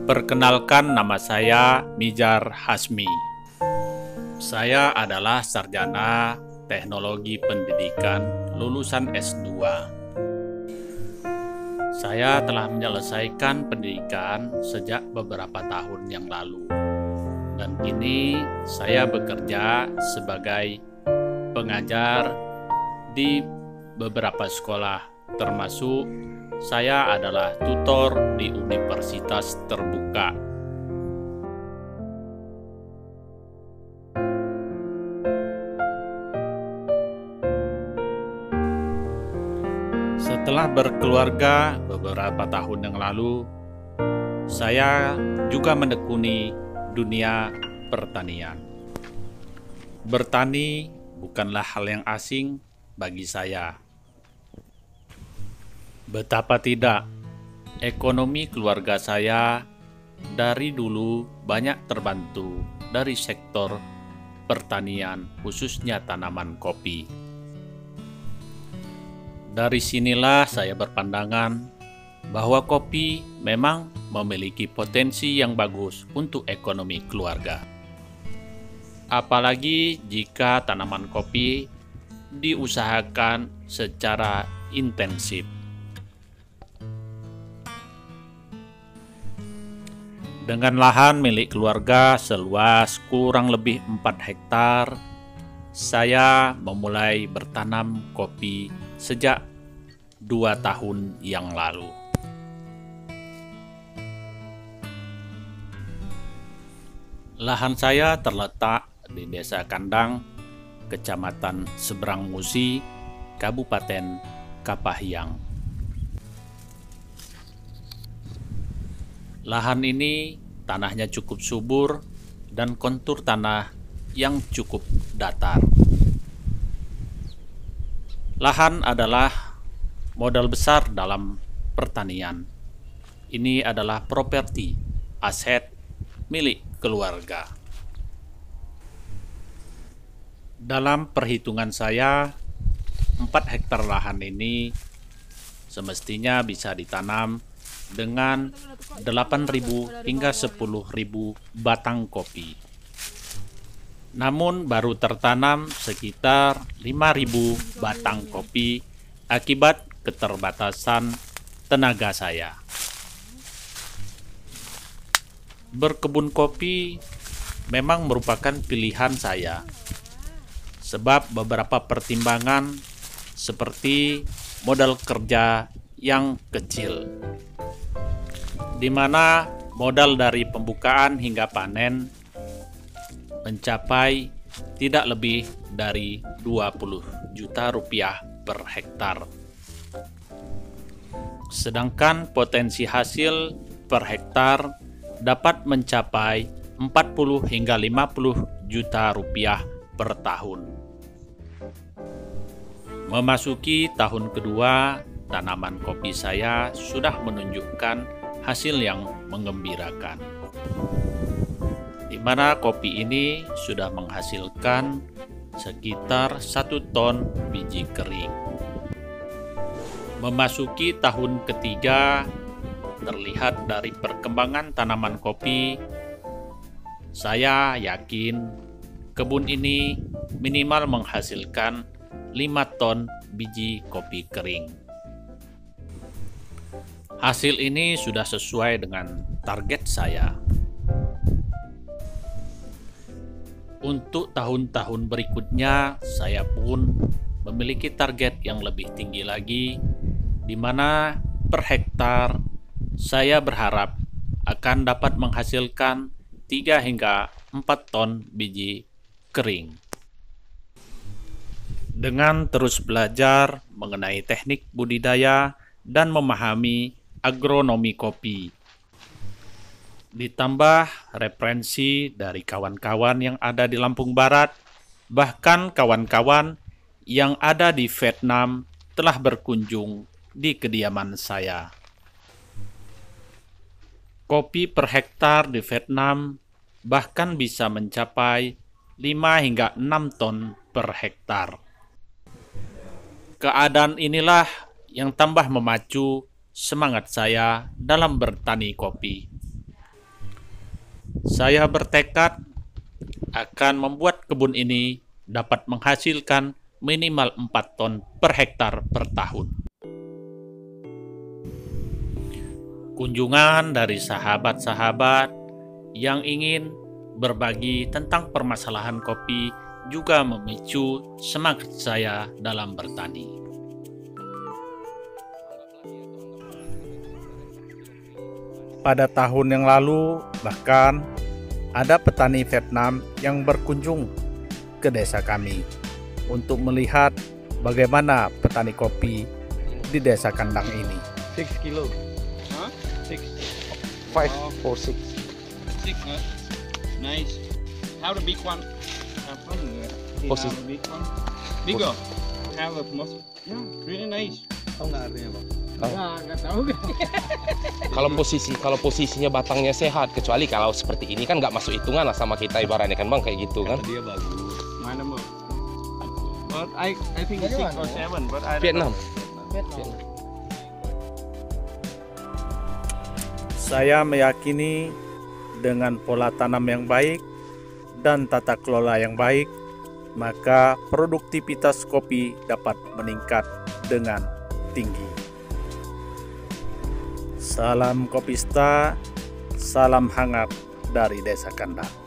Perkenalkan, nama saya Mijar Hasmi. Saya adalah sarjana teknologi pendidikan lulusan S2. Saya telah menyelesaikan pendidikan sejak beberapa tahun yang lalu. Dan kini saya bekerja sebagai pengajar di beberapa sekolah, termasuk saya adalah tutor di universitas terbuka. Setelah berkeluarga beberapa tahun yang lalu, saya juga menekuni dunia pertanian. Bertani bukanlah hal yang asing bagi saya. Betapa tidak, ekonomi keluarga saya dari dulu banyak terbantu dari sektor pertanian, khususnya tanaman kopi. Dari sinilah saya berpandangan bahwa kopi memang memiliki potensi yang bagus untuk ekonomi keluarga. Apalagi jika tanaman kopi diusahakan secara intensif. Dengan lahan milik keluarga seluas kurang lebih 4 hektar, saya memulai bertanam kopi sejak 2 tahun yang lalu. Lahan saya terletak di Desa Kandang, Kecamatan Seberang Musi, Kabupaten Kapahyang. Lahan ini tanahnya cukup subur dan kontur tanah yang cukup datar. Lahan adalah modal besar dalam pertanian. Ini adalah properti, aset milik keluarga. Dalam perhitungan saya, 4 hektar lahan ini semestinya bisa ditanam dengan 8.000 hingga 10.000 batang kopi. Namun baru tertanam sekitar 5.000 batang kopi akibat keterbatasan tenaga saya. Berkebun kopi memang merupakan pilihan saya, sebab beberapa pertimbangan seperti modal kerja yang kecil, di mana modal dari pembukaan hingga panen mencapai tidak lebih dari 20 juta rupiah per hektar. Sedangkan potensi hasil per hektar dapat mencapai 40 hingga 50 juta rupiah per tahun. Memasuki tahun kedua, tanaman kopi saya sudah menunjukkan hasil yang menggembirakan, di mana kopi ini sudah menghasilkan sekitar 1 ton biji kering. Memasuki tahun ketiga, terlihat dari perkembangan tanaman kopi, saya yakin kebun ini minimal menghasilkan 5 ton biji kopi kering. Hasil ini sudah sesuai dengan target saya. Untuk tahun-tahun berikutnya, saya pun memiliki target yang lebih tinggi lagi, di mana per hektar saya berharap akan dapat menghasilkan 3 hingga 4 ton biji kering. Dengan terus belajar mengenai teknik budidaya dan memahami agronomi kopi, ditambah referensi dari kawan-kawan yang ada di Lampung Barat, bahkan kawan-kawan yang ada di Vietnam telah berkunjung di kediaman saya. Kopi per hektar di Vietnam bahkan bisa mencapai 5 hingga 6 ton per hektar. Keadaan inilah yang tambah memacu semangat saya dalam bertani kopi. Saya bertekad akan membuat kebun ini dapat menghasilkan minimal 4 ton per hektar per tahun. Kunjungan dari sahabat-sahabat yang ingin berbagi tentang permasalahan kopi juga memicu semangat saya dalam bertani. Pada tahun yang lalu, bahkan ada petani Vietnam yang berkunjung ke desa kami untuk melihat bagaimana petani kopi di desa Kandang ini. 6 kilo. Huh? 6. 5 or 6. 6, huh? Nice. Have the big one. Have fun. Posisi. Have a big one. Bigger. Have a most. Yeah, really nice. Tahu nggak artinya, Bang? Nggak tahu. Kalau posisinya batangnya sehat, kecuali kalau seperti ini kan nggak masuk hitungan lah sama kita ibaratnya kan Bang, kayak gitu kan. Dia bagus. Mana mau? But I think 6 or 7, but I don't Vietnam. know. Saya meyakini dengan pola tanam yang baik dan tata kelola yang baik, maka produktivitas kopi dapat meningkat dengan tinggi. Salam Kopista, salam hangat dari Desa Kandang.